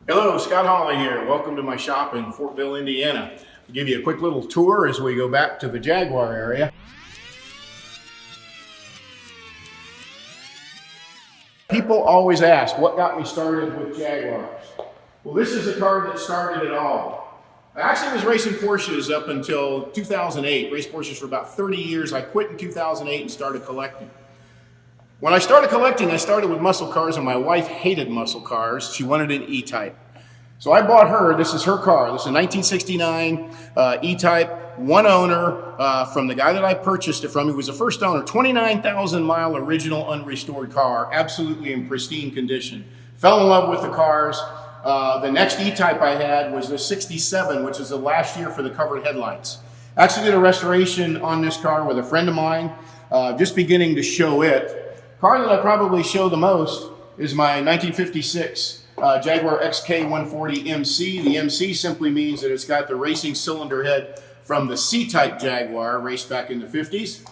Hello, Scott Holley here. Welcome to my shop in Fortville, Indiana. I'll give you a quick little tour as we go back to the Jaguar area. People always ask, what got me started with Jaguars? Well, this is a car that started it all. I actually was racing Porsches up until 2008, raced Porsches for about 30 years. I quit in 2008 and started collecting. When I started collecting, I started with muscle cars, and my wife hated muscle cars. She wanted an E-Type. So I bought her, this is her car. This is a 1969 E-Type, one owner from the guy that I purchased it from. He was the first owner, 29,000 mile original unrestored car, absolutely in pristine condition. Fell in love with the cars. The next E-Type I had was the 67, which is the last year for the covered headlights. Actually did a restoration on this car with a friend of mine, just beginning to show it. Car that I probably show the most is my 1956 Jaguar XK140 MC. The MC simply means that it's got the racing cylinder head from the C-Type Jaguar, raced back in the 50s.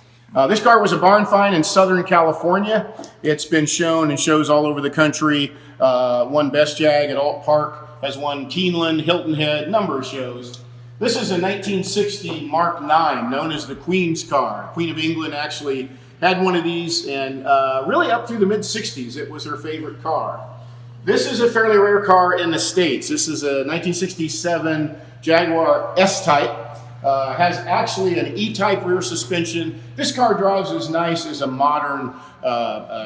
This car was a barn find in Southern California. It's been shown in shows all over the country. Won Best Jag at Alt Park, has won Keeneland, Hilton Head, number of shows. This is a 1960 Mark IX, known as the Queen's car. Queen of England actually had one of these, and really up through the mid-60s, it was her favorite car. This is a fairly rare car in the States. This is a 1967 Jaguar S-Type. Has actually an E-Type rear suspension. This car drives as nice as a modern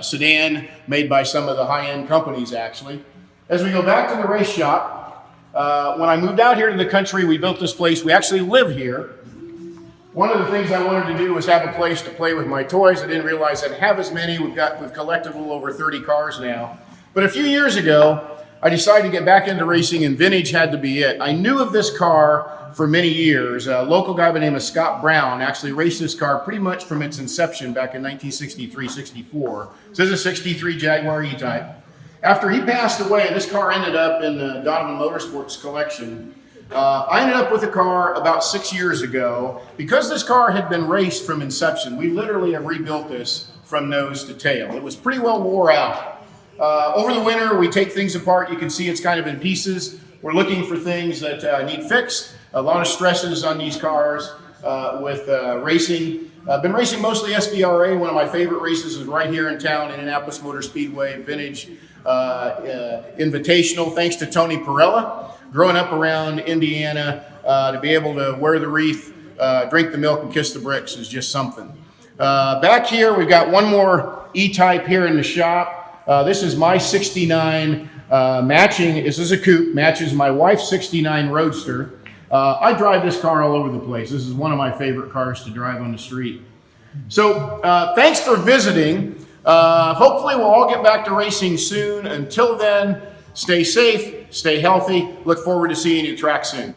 sedan made by some of the high-end companies, actually. As we go back to the race shop, when I moved out here to the country, we built this place. We actually live here. One of the things I wanted to do was have a place to play with my toys. I didn't realize I'd have as many. We've collected a little over 30 cars now. But a few years ago, I decided to get back into racing, and vintage had to be it. I knew of this car for many years. A local guy by the name of Scott Brown actually raced this car pretty much from its inception back in 1963-64. This is a 63 Jaguar E-Type. After he passed away, this car ended up in the Donovan Motorsports collection. I ended up with a car about 6 years ago. Because this car had been raced from inception, we literally have rebuilt this from nose to tail. It was pretty well wore out. Over the winter, we take things apart. You can see it's kind of in pieces. We're looking for things that need fixed. A lot of stresses on these cars with racing. I've been racing mostly SVRA. One of my favorite races is right here in town, Indianapolis Motor Speedway, vintage invitational, thanks to Tony Perella. Growing up around Indiana, to be able to wear the wreath, drink the milk, and kiss the bricks is just something. Back here, we've got one more E-Type here in the shop. This is my 69 matching. This is a coupe, matches my wife's 69 Roadster. I drive this car all over the place. This is one of my favorite cars to drive on the street. So thanks for visiting. Hopefully we'll all get back to racing soon. Until then, stay safe, stay healthy. Look forward to seeing you track soon.